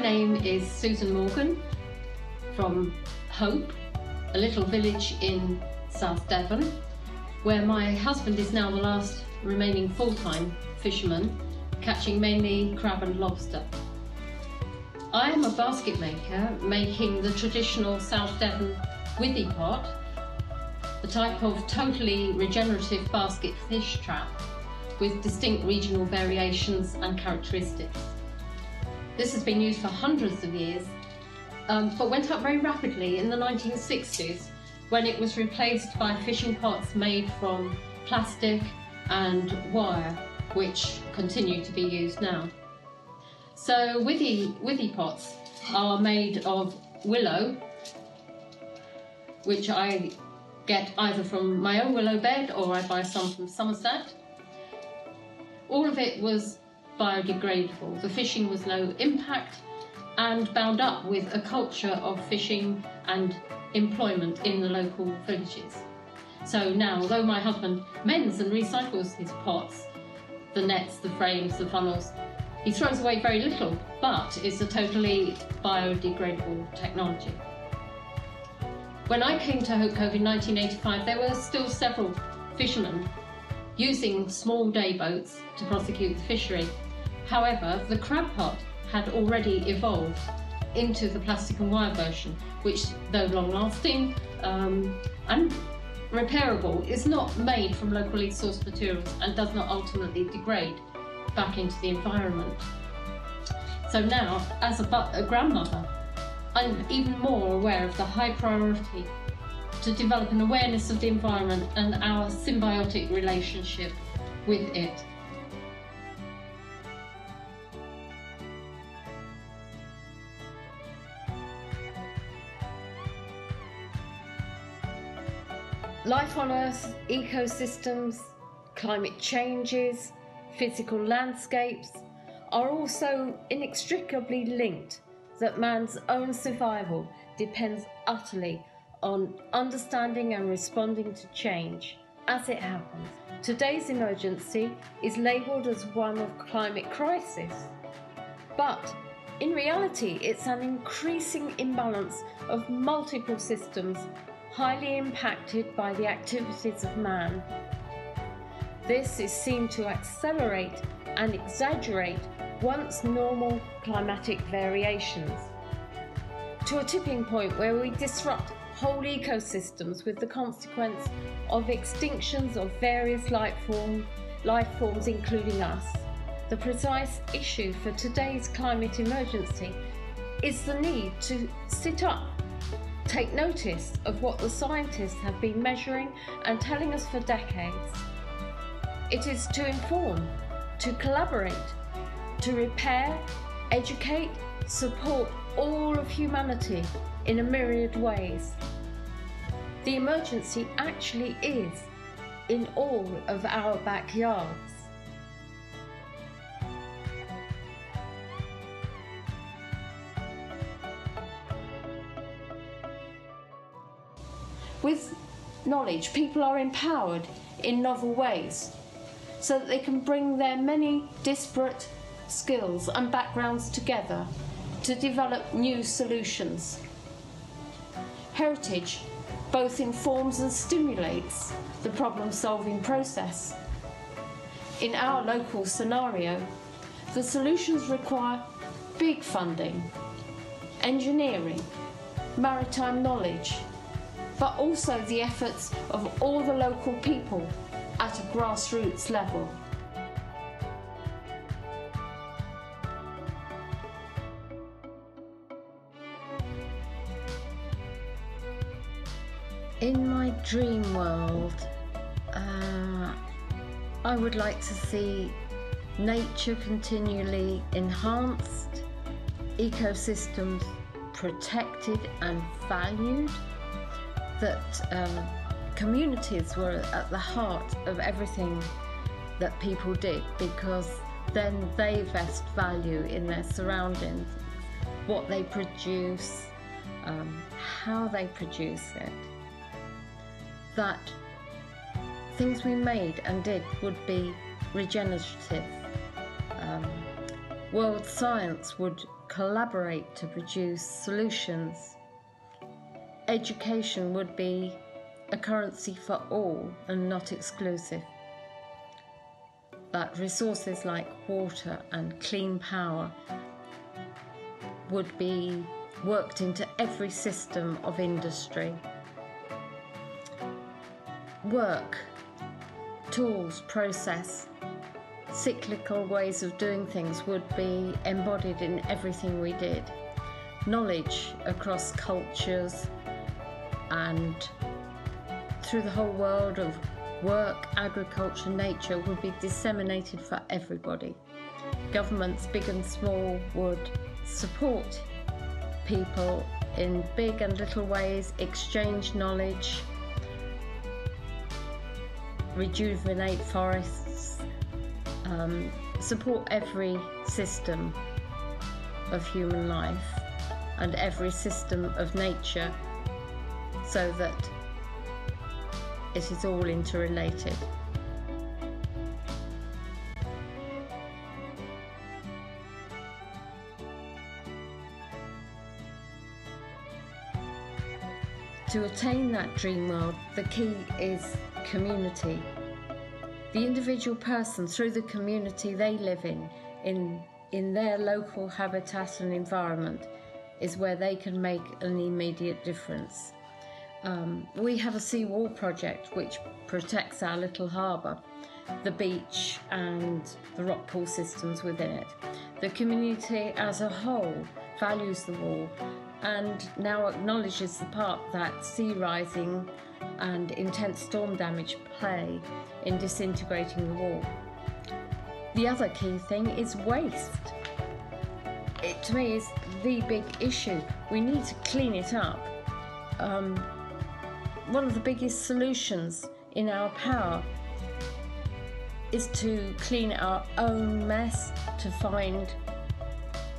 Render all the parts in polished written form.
name is Susan Morgan from Hope, a little village in South Devon, where my husband is now the last remaining full-time fisherman, catching mainly crab and lobster. I am a basket maker, making the traditional South Devon withy pot, the type of totally regenerative basket fish trap with distinct regional variations and characteristics. This has been used for hundreds of years, but went up very rapidly in the 1960s when it was replaced by fishing pots made from plastic and wire, which continue to be used now. So withy pots are made of willow, which I get either from my own willow bed or I buy some from Somerset. All of it was biodegradable. The fishing was low impact and bound up with a culture of fishing and employment in the local villages. So now, although my husband mends and recycles his pots, the nets, the frames, the funnels, he throws away very little, but it's a totally biodegradable technology. When I came to Hope Cove in 1985, there were still several fishermen using small day boats to prosecute the fishery. However, the crab pot had already evolved into the plastic and wire version, which, though long-lasting and repairable, is not made from locally sourced materials and does not ultimately degrade back into the environment. So now, as a grandmother, I'm even more aware of the high priority to develop an awareness of the environment and our symbiotic relationship with it. Life on Earth, ecosystems, climate changes, physical landscapes are all so inextricably linked that man's own survival depends utterly on understanding and responding to change as it happens. Today's emergency is labelled as one of climate crisis, but in reality it's an increasing imbalance of multiple systems highly impacted by the activities of man. This is seen to accelerate and exaggerate once normal climatic variations to a tipping point where we disrupt whole ecosystems with the consequence of extinctions of various life forms including us. The precise issue for today's climate emergency is the need to sit up, take notice of what the scientists have been measuring and telling us for decades. It is to inform, to collaborate, to repair, educate, support all of humanity in a myriad ways. The emergency actually is in all of our backyards. With knowledge, people are empowered in novel ways so that they can bring their many disparate skills and backgrounds together to develop new solutions. Heritage both informs and stimulates the problem-solving process. In our local scenario, the solutions require big funding, engineering, maritime knowledge, but also the efforts of all the local people at a grassroots level. In my dream world, I would like to see nature continually enhanced, ecosystems protected and valued, that communities were at the heart of everything that people did, because then they vest value in their surroundings, what they produce, how they produce it. That things we made and did would be regenerative. World science would collaborate to produce solutions. Education would be a currency for all and not exclusive. But resources like water and clean power would be worked into every system of industry. Work, tools, process, cyclical ways of doing things would be embodied in everything we did. Knowledge across cultures and through the whole world of work, agriculture, nature would be disseminated for everybody. Governments, big and small, would support people in big and little ways, exchange knowledge, rejuvenate forests, support every system of human life and every system of nature so that it is all interrelated. To attain that dream world, the key is community. The individual person, through the community they live in their local habitat and environment, is where they can make an immediate difference. We have a seawall project which protects our little harbour, the beach and the rock pool systems within it. The community as a whole values the wall and now acknowledges the part that sea rising and intense storm damage play in disintegrating the wall. The other key thing is waste. It, to me, is the big issue. We need to clean it up. One of the biggest solutions in our power is to clean our own mess, to find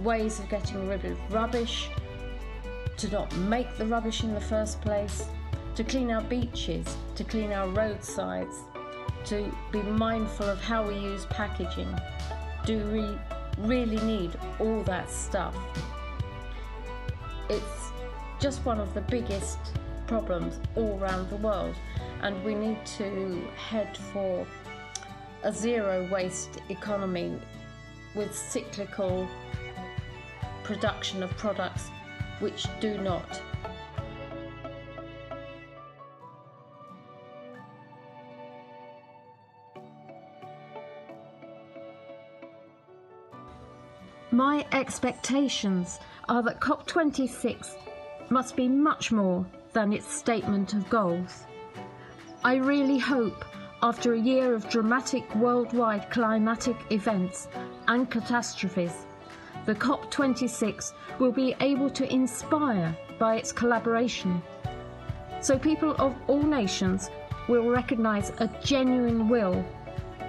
ways of getting rid of rubbish, to not make the rubbish in the first place, to clean our beaches, to clean our roadsides, to be mindful of how we use packaging. Do we really need all that stuff? It's just one of the biggest problems all around the world, and we need to head for a zero waste economy with cyclical production of products which do not. My expectations are that COP26 must be much more than its statement of goals. I really hope, after a year of dramatic worldwide climatic events and catastrophes, the COP26 will be able to inspire by its collaboration, so people of all nations will recognise a genuine will,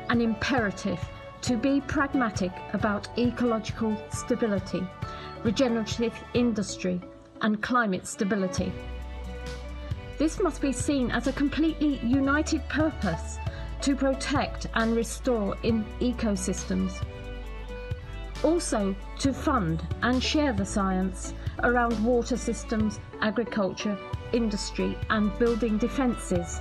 an imperative to be pragmatic about ecological stability, regenerative industry and climate stability. This must be seen as a completely united purpose to protect and restore ecosystems. Also to fund and share the science around water systems, agriculture, industry and building defences,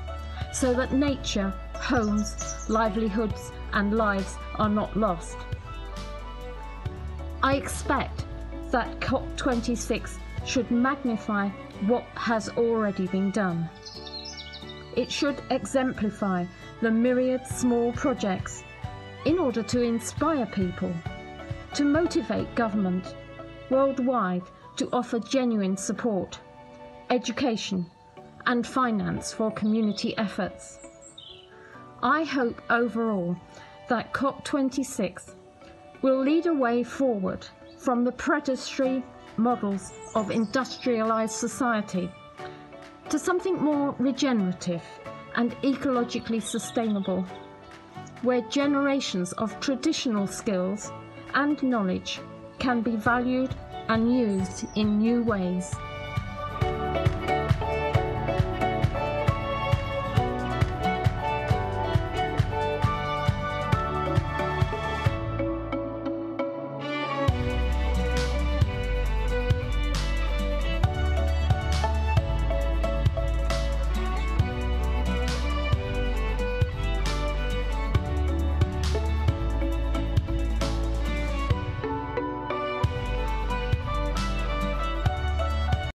so that nature, homes, livelihoods and lives are not lost. I expect that COP26 should magnify what has already been done. It should exemplify the myriad small projects in order to inspire people, to motivate government worldwide to offer genuine support, education and finance for community efforts. I hope overall that COP26 will lead a way forward from the predatory models of industrialised society to something more regenerative and ecologically sustainable, where generations of traditional skills and knowledge can be valued and used in new ways.